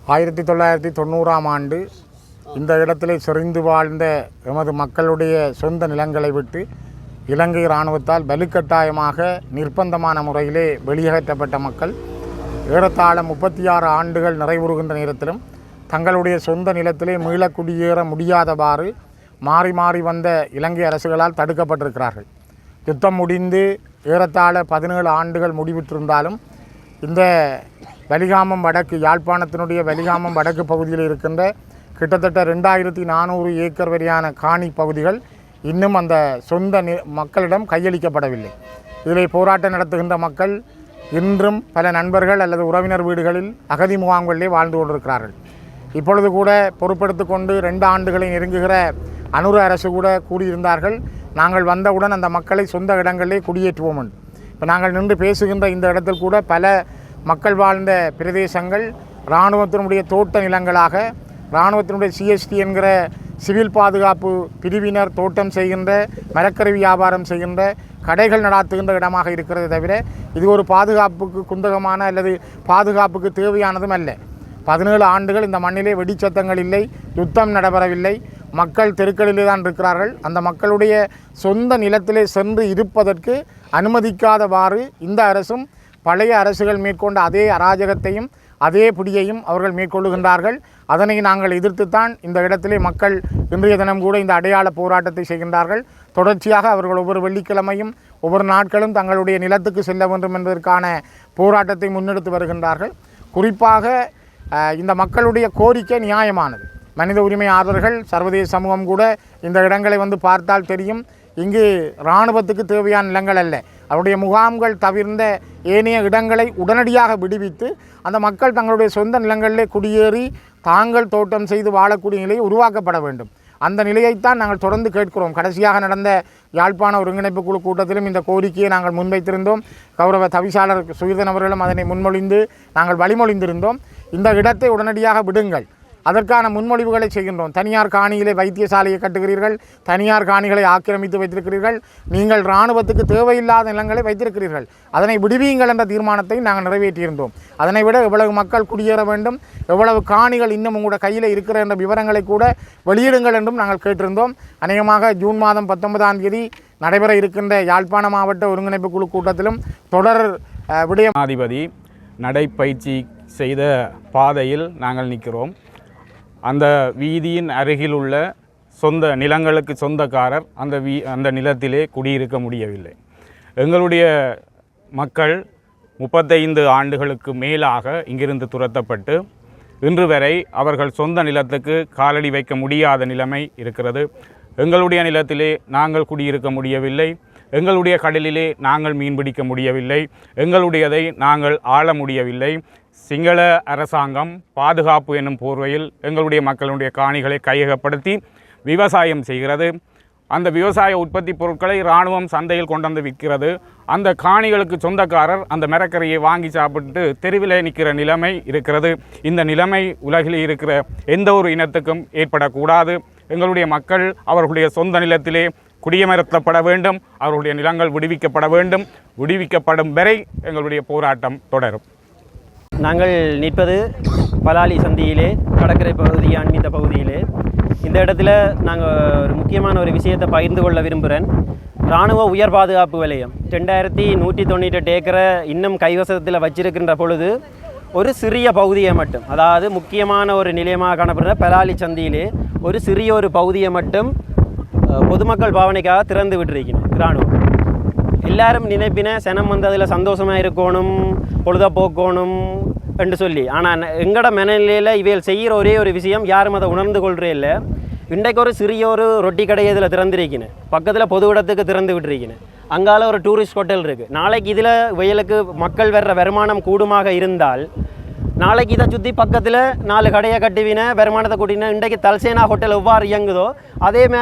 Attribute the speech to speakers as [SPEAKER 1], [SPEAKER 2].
[SPEAKER 1] 1990ஆம் ஆண்டு இந்த இடத்திலே செறிந்து வாழ்ந்த எமது மக்களுடைய சொந்த நிலங்களை விட்டு இலங்கை இராணுவத்தால் வலுக்கட்டாயமாக நிர்பந்தமான முறையிலே வெளியேற்றப்பட்ட மக்கள் ஏறத்தாழ 36 ஆண்டுகள் நிறைவுறுகின்ற நேரத்திலும் தங்களுடைய சொந்த நிலத்திலே மீள குடியேற முடியாதவாறு மாறி மாறி வந்த இலங்கை அரசுகளால் தடுக்கப்பட்டிருக்கிறார்கள். யுத்தம் முடிந்து ஏறத்தாழ 17 ஆண்டுகள் முடிவிட்டிருந்தாலும் இந்த வலிகாமம் வடக்கு யாழ்ப்பாணத்தினுடைய வலிகாமம் வடக்கு பகுதியில் இருக்கின்ற கிட்டத்தட்ட 2400 ஏக்கர் வரையான காணி பகுதிகள் இன்னும் அந்த சொந்த மக்களிடம் கையளிக்கப்படவில்லை. இதில் போராட்டம் நடத்துகின்ற மக்கள் இன்றும் பல நண்பர்கள் அல்லது உறவினர் வீடுகளில் அகதி முகாம்களிலே வாழ்ந்து கொண்டிருக்கிறார்கள். இப்பொழுது கூட பொறுப்பெடுத்து கொண்டு 2 ஆண்டுகளை நெருங்குகிற அனுர அரசு கூட கூறியிருந்தார்கள், நாங்கள் வந்தவுடன் அந்த மக்களை சொந்த இடங்களிலே குடியேற்றுவோம் என்று. இப்போ நாங்கள் நின்று பேசுகின்ற இந்த இடத்தில் கூட பல மக்கள் வாழ்ந்த பிரதேசங்கள் இராணுவத்தினுடைய தோட்ட நிலங்களாக, இராணுவத்தினுடைய சிஎஸ்டி என்கிற சிவில் பாதுகாப்பு பிரிவினர் தோட்டம் செய்கின்ற, மரக்கறி வியாபாரம் செய்கின்ற, கடைகள் நடாத்துகின்ற இடமாக இருக்கிறது தவிர இது ஒரு பாதுகாப்புக்கு குந்தகமான அல்லது பாதுகாப்புக்கு தேவையானதும் அல்ல. 17 ஆண்டுகள் இந்த மண்ணிலே வெடிச்சத்தங்கள் இல்லை, யுத்தம் நடைபெறவில்லை, மக்கள் தெருக்களிலே தான் இருக்கிறார்கள். அந்த மக்களுடைய சொந்த நிலத்திலே சென்று இருப்பதற்கு அனுமதிக்காதவாறு இந்த அரசும் பழைய அரசுகள் மேற்கொண்ட அதே அராஜகத்தையும் அதே பிடியையும் அவர்கள் மேற்கொள்ளுகின்றார்கள். அதனை நாங்கள் எதிர்த்துத்தான் இந்த இடத்திலே மக்கள் இன்றைய தினம் கூட இந்த அடையாள போராட்டத்தை செய்கின்றார்கள். தொடர்ச்சியாக அவர்கள் ஒவ்வொரு வெள்ளிக்கிழமையும் ஒவ்வொரு நாட்களும் தங்களுடைய நிலத்துக்கு செல்ல வேண்டும் என்பதற்கான போராட்டத்தை முன்னெடுத்து வருகின்றார்கள். குறிப்பாக இந்த மக்களுடைய கோரிக்கை நியாயமானது. மனித உரிமை ஆர்வலர்கள், சர்வதேச சமூகம் கூட இந்த இடங்களை வந்து பார்த்தால் தெரியும், இங்கு இராணுவத்துக்கு தேவையான நிலங்கள் அல்ல, அவருடைய முகாம்கள் தவிர்ந்த ஏனைய இடங்களை உடனடியாக விடுவித்து அந்த மக்கள் தங்களுடைய சொந்த நிலங்களிலே குடியேறி தாங்கள் தோட்டம் செய்து வாழக்கூடிய நிலை உருவாக்கப்பட வேண்டும். அந்த நிலையைத்தான் நாங்கள் தொடர்ந்து கேட்கிறோம். கடைசியாக நடந்த யாழ்ப்பாண ஒருங்கிணைப்பு குழு கூட்டத்திலும் இந்த கோரிக்கையை நாங்கள் முன்வைத்திருந்தோம். கௌரவ தவிசாளர் சுகிர்தன் அவர்களும் அதனை முன்மொழிந்து நாங்கள் வழிமொழிந்திருந்தோம். இந்த இடத்தை உடனடியாக விடுங்கள், அதற்கான முன்மொழிவுகளை செய்கின்றோம். தனியார் காணியிலே வைத்தியசாலையை கட்டுகிறீர்கள், தனியார் காணிகளை ஆக்கிரமித்து வைத்திருக்கிறீர்கள், நீங்கள் இராணுவத்துக்கு தேவையில்லாத நிலங்களை வைத்திருக்கிறீர்கள், அதனை விடுவியுங்கள் என்ற தீர்மானத்தை நாங்கள் நிறைவேற்றியிருந்தோம். அதனை விட எவ்வளவு மக்கள் குடியேற வேண்டும், எவ்வளவு காணிகள் இன்னும் உங்களோட கையில் இருக்கிற என்ற விவரங்களை கூட வெளியிடுங்கள் என்றும் நாங்கள் கேட்டிருந்தோம். அநேகமாக ஜூன் மாதம் 19ஆம் தேதி நடைபெற இருக்கின்ற யாழ்ப்பாண மாவட்ட ஒருங்கிணைப்பு குழு கூட்டத்திலும் தொடர்
[SPEAKER 2] விடயமாதிபதி நடைப்பயிற்சி செய்த பாதையில் நாங்கள் நிற்கிறோம். அந்த வீதியின் அருகில் உள்ள சொந்த நிலங்களுக்கு சொந்தக்காரர் அந்த நிலத்திலே குடியிருக்க முடியவில்லை. எங்களுடைய மக்கள் 35 ஆண்டுகளுக்கு மேலாக இங்கிருந்து துரத்தப்பட்டு இன்று வரை அவர்கள் சொந்த நிலத்துக்கு காலடி வைக்க முடியாத நிலைமை இருக்கிறது. எங்களுடைய நிலத்திலே நாங்கள் குடியிருக்க முடியவில்லை, எங்களுடைய கடலிலே நாங்கள் மீன்பிடிக்க முடியவில்லை, எங்களுடையதை நாங்கள் ஆள முடியவில்லை. சிங்கள அரசாங்கம் பாதுகாப்பு என்னும் போர்வையில் எங்களுடைய மக்களுடைய காணிகளை கையகப்படுத்தி விவசாயம் செய்கிறது. அந்த விவசாய உற்பத்தி பொருட்களை இராணுவம் சந்தையில் கொண்டு வந்து விற்கிறது. அந்த காணிகளுக்கு சொந்தக்காரர் அந்த மரக்கறியை வாங்கி சாப்பிட்டு தெருவில் நிற்கிற நிலைமை இருக்கிறது. இந்த நிலைமை உலகில் இருக்கிற எந்த ஒரு இனத்துக்கும் ஏற்படக்கூடாது. எங்களுடைய மக்கள் அவர்களுடைய சொந்த நிலத்திலே குடியமர்த்தப்பட வேண்டும், அவர்களுடைய நிலங்கள் விடுவிக்கப்பட வேண்டும். விடுவிக்கப்படும் வரை எங்களுடைய போராட்டம் தொடரும்.
[SPEAKER 3] நாங்கள் நிற்பது பலாலி சந்தியிலே, கடற்கரை பகுதி அண்மித்த பகுதியிலே. இந்த இடத்துல நாங்கள் ஒரு முக்கியமான ஒரு விஷயத்தை பகிர்ந்து கொள்ள விரும்புகிறேன். இராணுவ உயர் பாதுகாப்பு வலயம் 2198 ஏக்கரை இன்னும் கைவசத்தில் வச்சிருக்கின்ற பொழுது ஒரு சிறிய பகுதியை மட்டும், அதாவது முக்கியமான ஒரு நிலையமாக காணப்படுற பலாலி சந்தியிலே ஒரு சிறிய ஒரு பகுதியை மட்டும் பொதுமக்கள் பாவனைக்காக திறந்து விட்டுருக்கணும் இராணுவம். எல்லாரும் நினைப்பின சனம் வந்து அதில் சந்தோஷமாக இருக்கணும், பொழுதுபோக்கணும் என்று சொல்லி. ஆனால் எங்களோட மனநிலையில் இவைகள் செய்கிற ஒரே ஒரு விஷயம் யாரும் அதை உணர்ந்து கொள்கிறே இல்லை. இன்றைக்கு ஒரு சிறிய ஒரு ரொட்டி கடையை இதில் திறந்திருக்கணும், பக்கத்தில் பொது இடத்துக்கு திறந்து விட்டுருக்கணும், அங்கால ஒரு டூரிஸ்ட் ஹோட்டல் இருக்குது. நாளைக்கு இதில் வயலுக்கு மக்கள் வர்ற வருமானம் கூடுமாக இருந்தால் நாளைக்கு இதை சுற்றி பக்கத்தில் 4 கடையை கட்டுவின வருமானத்தை கூட்டினா இன்றைக்கு தல்சேனா ஹோட்டல் எவ்வாறு இயங்குதோ அதே